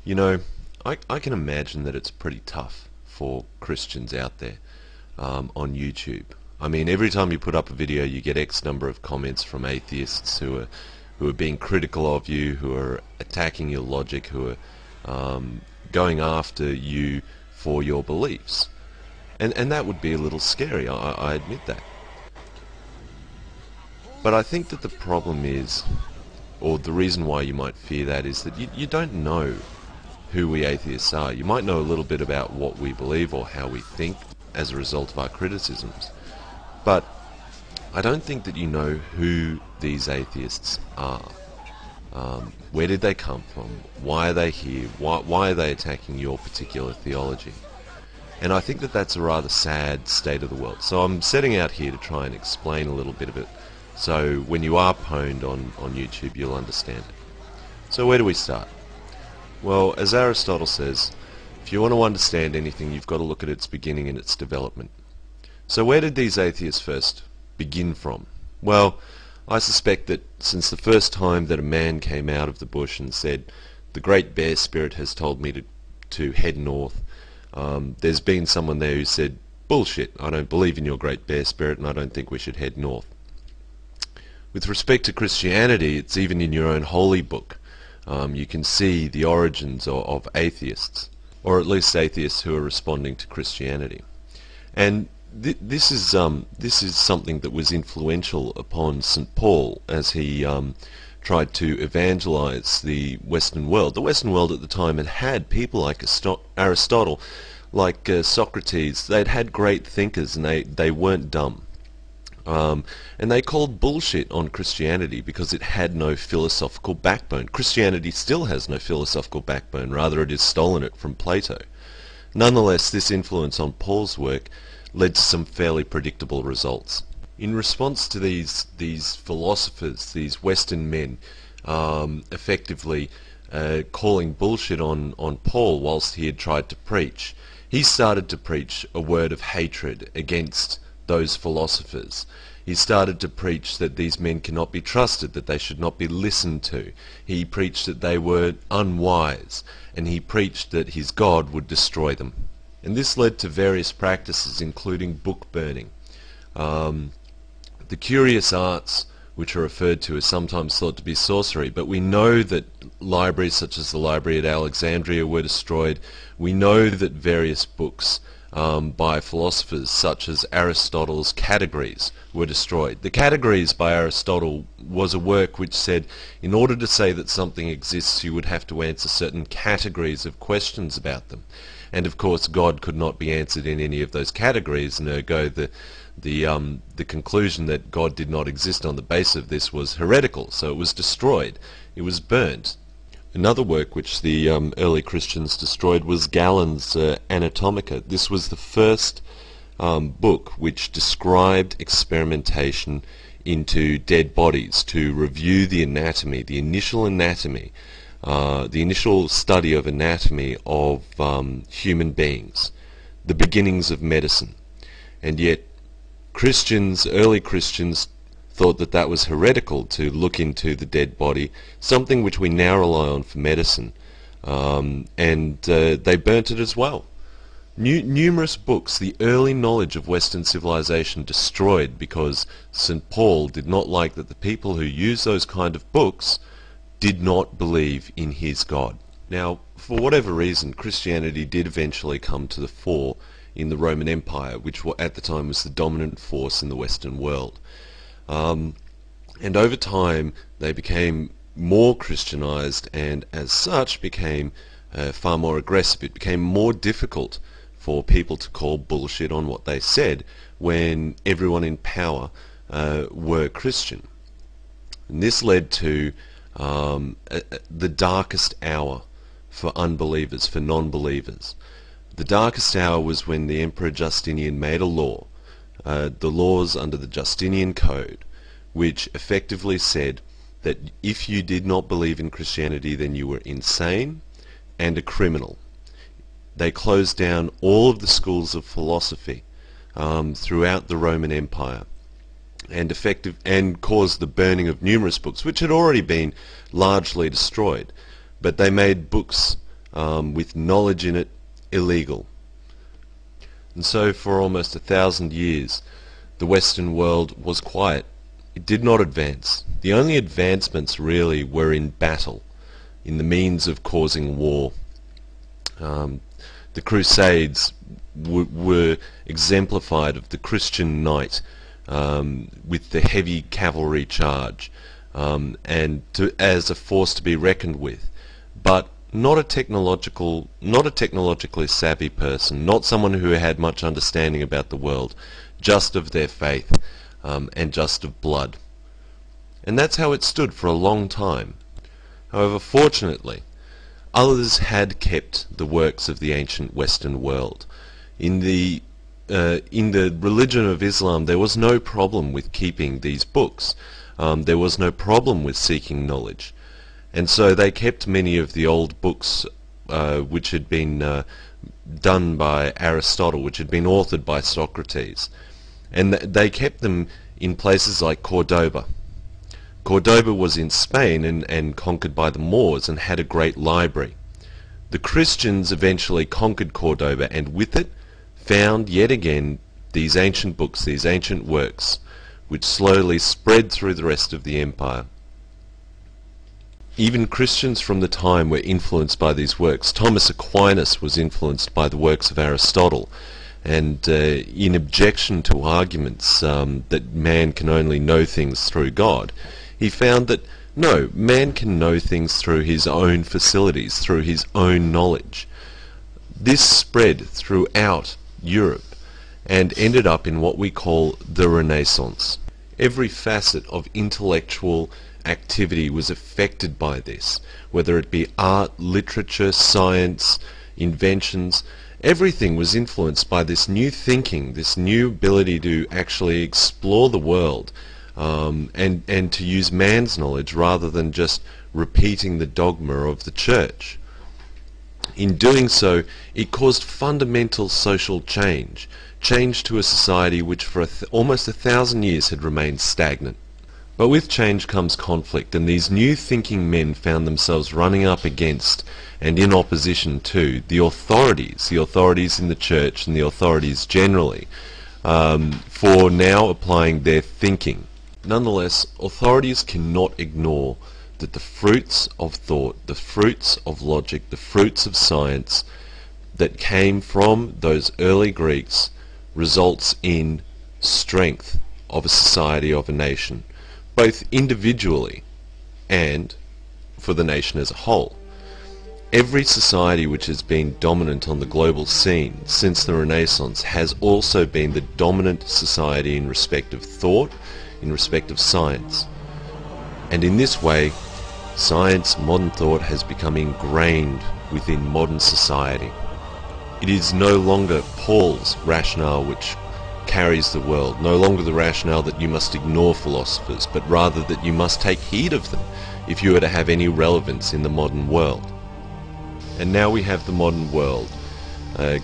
You know, I can imagine that it's pretty tough for Christians out there on YouTube. I mean, every time you put up a video, you get X number of comments from atheists who are being critical of you, who are attacking your logic, who are going after you for your beliefs. And that would be a little scary, I admit that. But I think that the problem is, or the reason why you might fear that, is that you don't know who we atheists are. You might know a little bit about what we believe or how we think as a result of our criticisms, but I don't think that you know who these atheists are. Where did they come from? Why are they here? Why are they attacking your particular theology? And I think that that's a rather sad state of the world. So I'm setting out here to try and explain a little bit of it, so when you are pwned on YouTube, you'll understand it. So where do we start? Well, as Aristotle says, if you want to understand anything, you've got to look at its beginning and its development. So where did these atheists first begin from? Well, I suspect that since the first time that a man came out of the bush and said, "The Great Bear Spirit has told me to head north," there's been someone there who said, "Bullshit, I don't believe in your Great Bear Spirit and I don't think we should head north." With respect to Christianity, it's even in your own holy book. You can see the origins of atheists, or at least atheists who are responding to Christianity. And this is something that was influential upon St. Paul as he tried to evangelize the Western world. The Western world at the time had people like Aristotle, like Socrates. They'd had great thinkers, and they weren't dumb. And they called bullshit on Christianity because it had no philosophical backbone. Christianity still has no philosophical backbone, rather it has stolen it from Plato. Nonetheless, this influence on Paul's work led to some fairly predictable results. In response to these philosophers, these Western men, effectively calling bullshit on Paul whilst he had tried to preach, he started to preach a word of hatred against those philosophers. He started to preach that these men cannot be trusted, that they should not be listened to. He preached that they were unwise, and he preached that his God would destroy them. And this led to various practices, including book burning. The curious arts, which are referred to, as sometimes thought to be sorcery, but we know that libraries such as the library at Alexandria were destroyed. We know that various books by philosophers such as Aristotle's Categories were destroyed. The Categories by Aristotle was a work which said in order to say that something exists, you would have to answer certain categories of questions about them. And of course God could not be answered in any of those categories, and ergo the conclusion that God did not exist on the basis of this was heretical, so it was destroyed. It was burnt. Another work which the early Christians destroyed was Galen's Anatomica. This was the first book which described experimentation into dead bodies, to review the anatomy, the initial study of anatomy of human beings, the beginnings of medicine. And yet Christians, early Christians, thought that that was heretical to look into the dead body, something which we now rely on for medicine, and they burnt it as well. Numerous books, the early knowledge of Western civilization, destroyed because St. Paul did not like that the people who used those kind of books did not believe in his God. Now, for whatever reason, Christianity did eventually come to the fore in the Roman Empire, which at the time was the dominant force in the Western world. And over time they became more Christianized, and as such became far more aggressive. It became more difficult for people to call bullshit on what they said when everyone in power were Christian. And this led to the darkest hour for unbelievers, for non-believers. The darkest hour was when the Emperor Justinian made a law, the laws under the Justinian Code, which effectively said that if you did not believe in Christianity, then you were insane and a criminal. They closed down all of the schools of philosophy throughout the Roman Empire, and caused the burning of numerous books, which had already been largely destroyed. But they made books with knowledge in it illegal. And so for almost 1,000 years the Western world was quiet. It did not advance. The only advancements really were in battle, in the means of causing war. The Crusades were exemplified of the Christian knight with the heavy cavalry charge, and as a force to be reckoned with, but not a technologically savvy person, not someone who had much understanding about the world, just of their faith, and just of blood. And that's how it stood for a long time. However, fortunately, others had kept the works of the ancient Western world. In the religion of Islam, there was no problem with keeping these books. There was no problem with seeking knowledge. And so they kept many of the old books which had been done by Aristotle, which had been authored by Socrates. And they kept them in places like Cordoba. Cordoba was in Spain and conquered by the Moors and had a great library. The Christians eventually conquered Cordoba, and with it found yet again these ancient books, these ancient works, which slowly spread through the rest of the empire. Even Christians from the time were influenced by these works. Thomas Aquinas was influenced by the works of Aristotle, and in objection to arguments that man can only know things through God, he found that no, man can know things through his own facilities, through his own knowledge. This spread throughout Europe and ended up in what we call the Renaissance. Every facet of intellectual activity was affected by this, whether it be art, literature, science, inventions. Everything was influenced by this new thinking, this new ability to actually explore the world, and to use man's knowledge rather than just repeating the dogma of the church. In doing so, it caused fundamental social change to a society which for almost 1,000 years had remained stagnant. But with change comes conflict, and these new thinking men found themselves running up against and in opposition to the authorities in the church and the authorities generally, for now applying their thinking. Nonetheless, authorities cannot ignore that the fruits of thought, the fruits of logic, the fruits of science that came from those early Greeks results in strength of a society, of a nation, both individually and for the nation as a whole. Every society which has been dominant on the global scene since the Renaissance has also been the dominant society in respect of thought, in respect of science. And in this way, science, modern thought, has become ingrained within modern society. It is no longer Paul's rationale which carries the world, no longer the rationale that you must ignore philosophers, but rather that you must take heed of them if you are to have any relevance in the modern world. And now we have the modern world,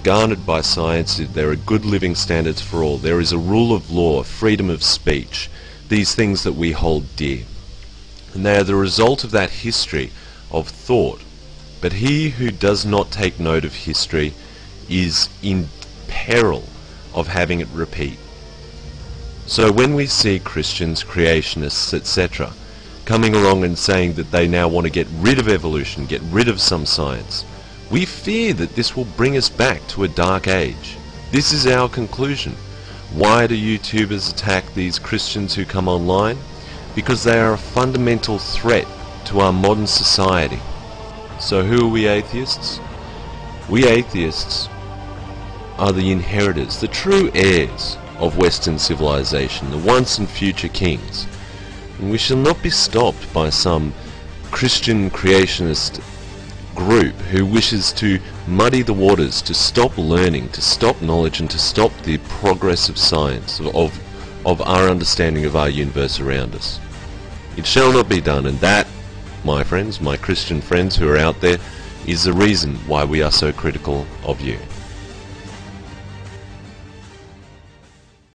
garnered by science. There are good living standards for all. There is a rule of law, freedom of speech, these things that we hold dear. And they are the result of that history of thought. But he who does not take note of history is in peril of having it repeat. So when we see Christians, creationists, etc., coming along and saying that they now want to get rid of evolution, get rid of some science, we fear that this will bring us back to a dark age. This is our conclusion. Why do YouTubers attack these Christians who come online? Because they are a fundamental threat to our modern society. So who are we atheists? We atheists are the inheritors, the true heirs of Western civilization, the once and future kings. And we shall not be stopped by some Christian creationist group who wishes to muddy the waters, to stop learning, to stop knowledge, and to stop the progress of science, of our understanding of our universe around us. It shall not be done, and that, my friends, my Christian friends who are out there, is the reason why we are so critical of you.